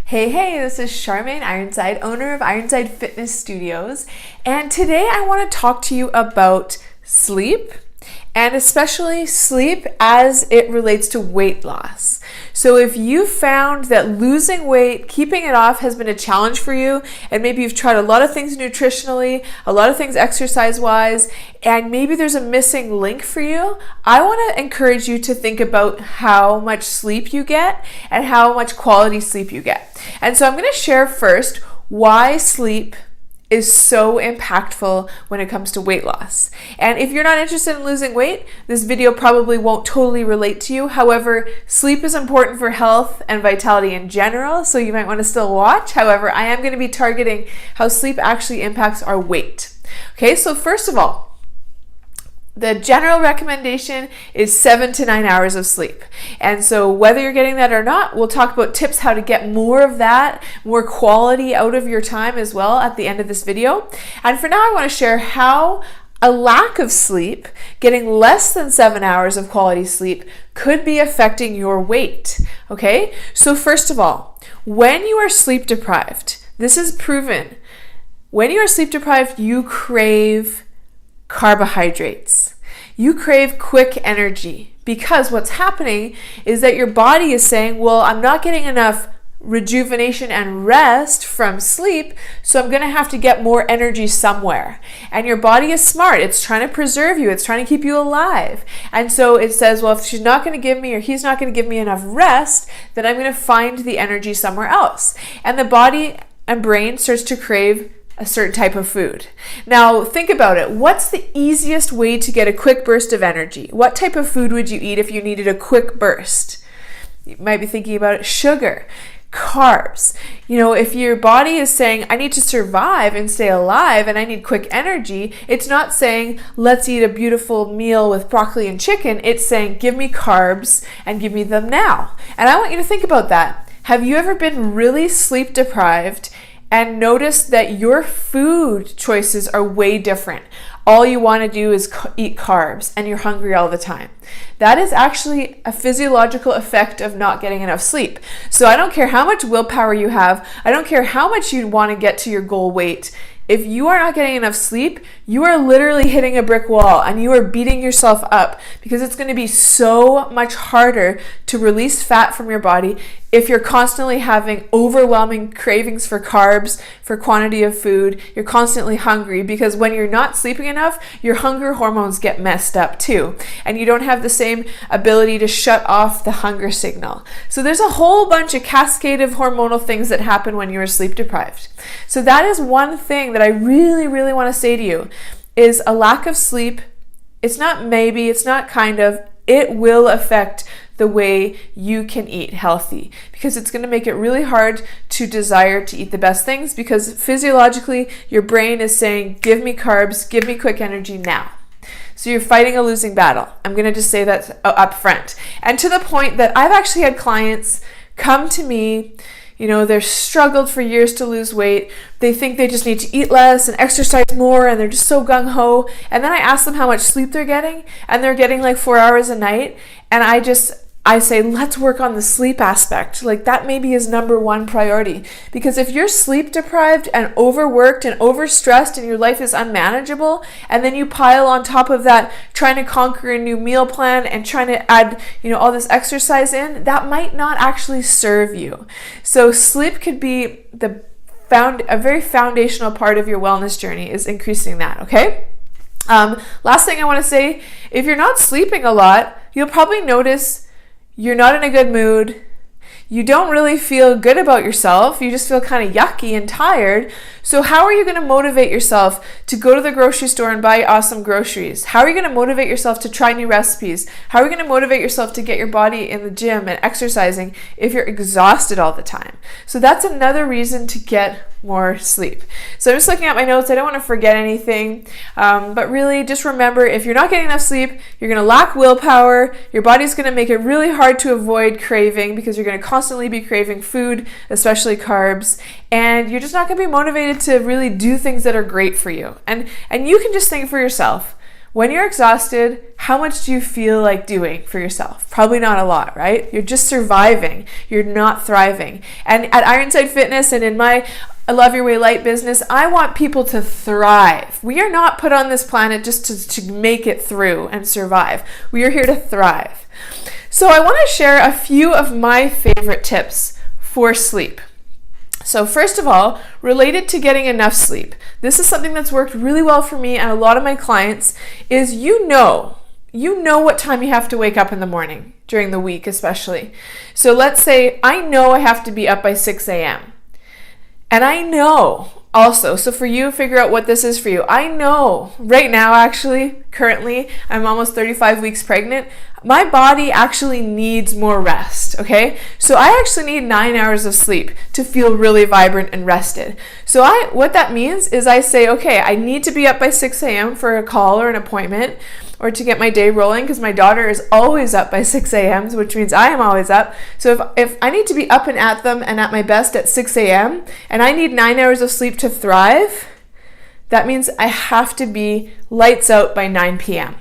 Hey, this is Charmaine Ironside, owner of Ironside Fitness Studios, and today I want to talk to you about sleep, and especially sleep as it relates to weight loss. So if you found that losing weight, keeping it off has been a challenge for you, and maybe you've tried a lot of things nutritionally, a lot of things exercise-wise, and maybe there's a missing link for you, I want to encourage you to think about how much sleep you get and how much quality sleep you get. And so I'm going to share first why sleep is so impactful when it comes to weight loss. And if you're not interested in losing weight, this video probably won't totally relate to you. However, sleep is important for health and vitality in general, so you might want to still watch. However, I am going to be targeting how sleep actually impacts our weight. Okay, so first of all, the general recommendation is 7 to 9 hours of sleep. And so whether you're getting that or not, we'll talk about tips how to get more of that, more quality out of your time as well at the end of this video. And for now, I want to share how a lack of sleep, getting less than 7 hours of quality sleep, could be affecting your weight. Okay? So first of all, when you are sleep deprived, this is proven, when you are sleep deprived, you crave carbohydrates. You crave quick energy because what's happening is that your body is saying, well, I'm not getting enough rejuvenation and rest from sleep, so I'm going to have to get more energy somewhere. And your body is smart. It's trying to preserve you. It's trying to keep you alive. And so it says, well, if she's not going to give me or he's not going to give me enough rest, then I'm going to find the energy somewhere else. And the body and brain starts to crave a certain type of food. Now, think about it. What's the easiest way to get a quick burst of energy? What type of food would you eat if you needed a quick burst? You might be thinking about it. Sugar, carbs. You know, if your body is saying, I need to survive and stay alive and I need quick energy, it's not saying, let's eat a beautiful meal with broccoli and chicken. It's saying, give me carbs and give me them now. And I want you to think about that. Have you ever been really sleep deprived and notice that your food choices are way different? All you want to do is eat carbs and you're hungry all the time. That is actually a physiological effect of not getting enough sleep. So I don't care how much willpower you have. I don't care how much you want to get to your goal weight. If you are not getting enough sleep, you are literally hitting a brick wall and you are beating yourself up because it's going to be so much harder to release fat from your body if you're constantly having overwhelming cravings for carbs, for quantity of food. You're constantly hungry because when you're not sleeping enough, your hunger hormones get messed up too. And you don't have the same ability to shut off the hunger signal. So there's a whole bunch of cascade of hormonal things that happen when you are sleep deprived. So that is one thing that I really want to say to you is a lack of sleep. It's not maybe, it's not kind of, it will affect the way you can eat healthy because it's going to make it really hard to desire to eat the best things because physiologically your brain is saying, give me carbs, give me quick energy now. So you're fighting a losing battle. I'm going to just say that up front. And to the point that I've actually had clients come to me, you know, they've struggled for years to lose weight. They think they just need to eat less and exercise more and they're just so gung-ho. And then I ask them how much sleep they're getting and they're getting like 4 hours a night. And I say, let's work on the sleep aspect. Like that maybe is number one priority. Because if you're sleep deprived and overworked and overstressed and your life is unmanageable, and then you pile on top of that trying to conquer a new meal plan and trying to add, you know, all this exercise in, that might not actually serve you. So sleep could be a very foundational part of your wellness journey is increasing that, okay? Last thing I want to say, if you're not sleeping a lot, you'll probably notice you're not in a good mood. You don't really feel good about yourself. You just feel kind of yucky and tired. So how are you going to motivate yourself to go to the grocery store and buy awesome groceries? How are you going to motivate yourself to try new recipes? How are you going to motivate yourself to get your body in the gym and exercising if you're exhausted all the time? So that's another reason to get more sleep. So I'm just looking at my notes. I don't want to forget anything. But really just remember, if you're not getting enough sleep, you're going to lack willpower. Your body's going to make it really hard to avoid craving because you're going to constantly be craving food, especially carbs. And you're just not going to be motivated to really do things that are great for you. And you can just think for yourself, When you're exhausted, how much do you feel like doing for yourself? Probably not a lot, right? You're just surviving. You're not thriving. And at Ironside Fitness and in my I Love Your Way Light business, I want people to thrive. We are not put on this planet just to make it through and survive. We are here to thrive. So I want to share a few of my favorite tips for sleep. So first of all, related to getting enough sleep, this is something that's worked really well for me and a lot of my clients, is you know what time you have to wake up in the morning, during the week especially. So let's say I know I have to be up by 6 a.m. And I know also, so for you, figure out what this is for you. I know right now, actually, currently, I'm almost 35 weeks pregnant. My body actually needs more rest, okay? So I actually need 9 hours of sleep to feel really vibrant and rested. So what that means is I say, okay, I need to be up by 6 a.m. for a call or an appointment or to get my day rolling because my daughter is always up by 6 a.m., which means I am always up. So if I need to be up and at them and at my best at 6 a.m. and I need 9 hours of sleep to thrive, that means I have to be lights out by 9 p.m.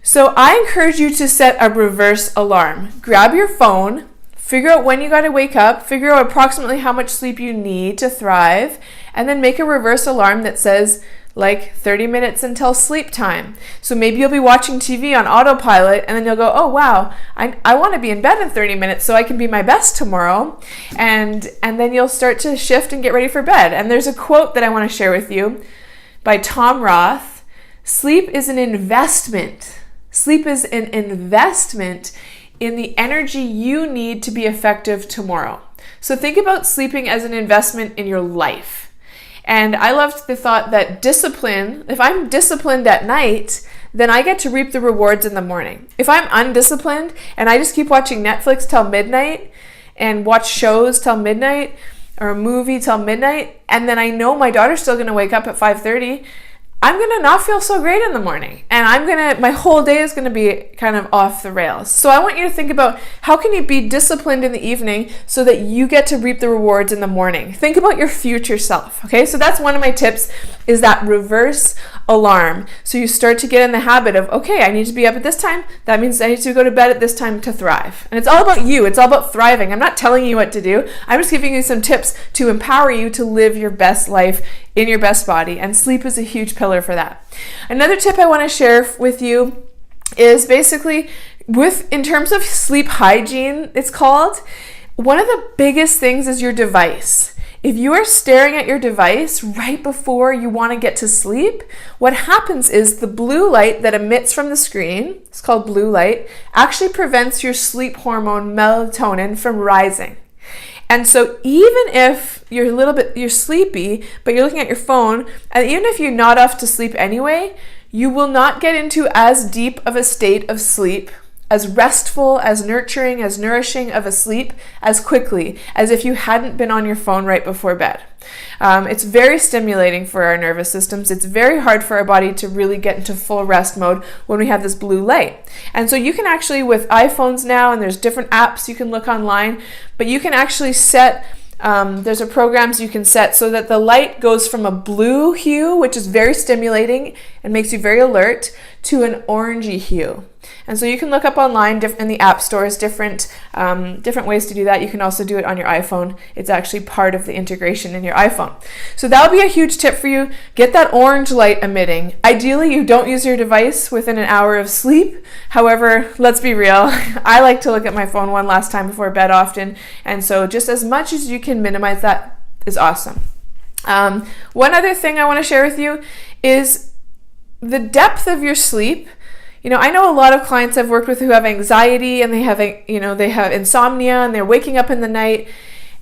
So I encourage you to set a reverse alarm. Grab your phone, figure out when you got to wake up, figure out approximately how much sleep you need to thrive, and then make a reverse alarm that says like 30 minutes until sleep time. So maybe you'll be watching TV on autopilot and then you'll go, oh wow, I want to be in bed in 30 minutes so I can be my best tomorrow. And then you'll start to shift and get ready for bed. And there's a quote that I want to share with you by Tom Roth. Sleep is an investment. Sleep is an investment in the energy you need to be effective tomorrow. So think about sleeping as an investment in your life. And I loved the thought that discipline, if I'm disciplined at night, then I get to reap the rewards in the morning. If I'm undisciplined and I just keep watching Netflix till midnight and watch shows till midnight or a movie till midnight, and then I know my daughter's still going to wake up at 5:30, I'm going to not feel so great in the morning. And my whole day is going to be kind of off the rails. So I want you to think about how can you be disciplined in the evening so that you get to reap the rewards in the morning. Think about your future self, okay? So that's one of my tips, is that reverse alarm. So you start to get in the habit of, okay, I need to be up at this time. That means I need to go to bed at this time to thrive. And it's all about you. It's all about thriving. I'm not telling you what to do. I'm just giving you some tips to empower you to live your best life in your best body, and sleep is a huge pillar for that. Another tip I want to share with you is basically in terms of sleep hygiene, it's called, one of the biggest things is your device. If you are staring at your device right before you want to get to sleep, what happens is the blue light that emits from the screen, it's called blue light, actually prevents your sleep hormone melatonin from rising. And so even if you're sleepy, but you're looking at your phone, and even if you nod off to sleep anyway, you will not get into as deep of a state of sleep, as restful, as nurturing, as nourishing of a sleep as quickly as if you hadn't been on your phone right before bed. It's very stimulating for our nervous systems. It's very hard for our body to really get into full rest mode when we have this blue light. And so you can actually, with iPhones now, and there's different apps you can look online, but you can actually set there's programs you can set so that the light goes from a blue hue, which is very stimulating and makes you very alert, to an orangey hue. And so you can look up online in the app stores different ways to do that. You can also do it on your iPhone. It's actually part of the integration in your iPhone. So that would be a huge tip for you. Get that orange light emitting. Ideally, you don't use your device within an hour of sleep. However, let's be real. I like to look at my phone one last time before bed often. And so just as much as you can minimize that is awesome. One other thing I want to share with you is the depth of your sleep. I know a lot of clients I've worked with who have anxiety and they have insomnia and they're waking up in the night.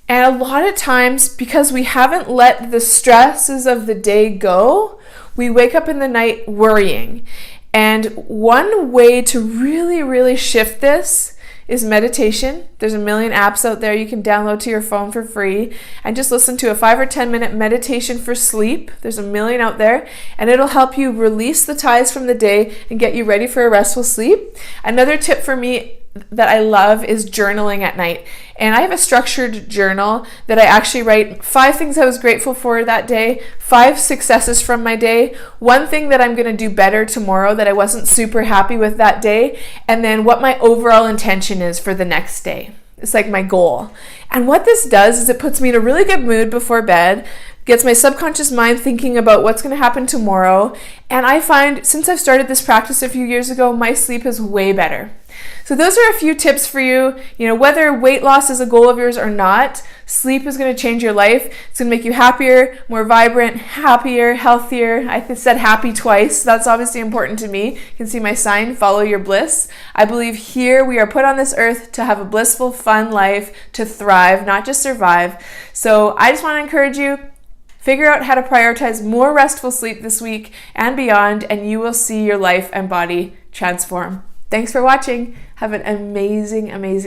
And a lot of times, because we haven't let the stresses of the day go, we wake up in the night worrying. And one way to really, really shift this is meditation. There's a million apps out there you can download to your phone for free and just listen to a 5 or 10 minute meditation for sleep. There's a million out there, and it'll help you release the ties from the day and get you ready for a restful sleep. Another tip for me that I love is journaling at night. And I have a structured journal that I actually write 5 things I was grateful for that day, 5 successes from my day, 1 thing that I'm going to do better tomorrow that I wasn't super happy with that day, and then what my overall intention is for the next day. It's like my goal. And what this does is it puts me in a really good mood before bed, gets my subconscious mind thinking about what's going to happen tomorrow. And I find since I've started this practice a few years ago, my sleep is way better. So those are a few tips for you. Whether weight loss is a goal of yours or not, sleep is going to change your life. It's going to make you happier, more vibrant, happier, healthier. I said happy twice. That's obviously important to me. You can see my sign, follow your bliss. I believe here we are put on this earth to have a blissful, fun life, to thrive, not just survive. So I just want to encourage you, figure out how to prioritize more restful sleep this week and beyond, and you will see your life and body transform. Thanks for watching. Have an amazing, amazing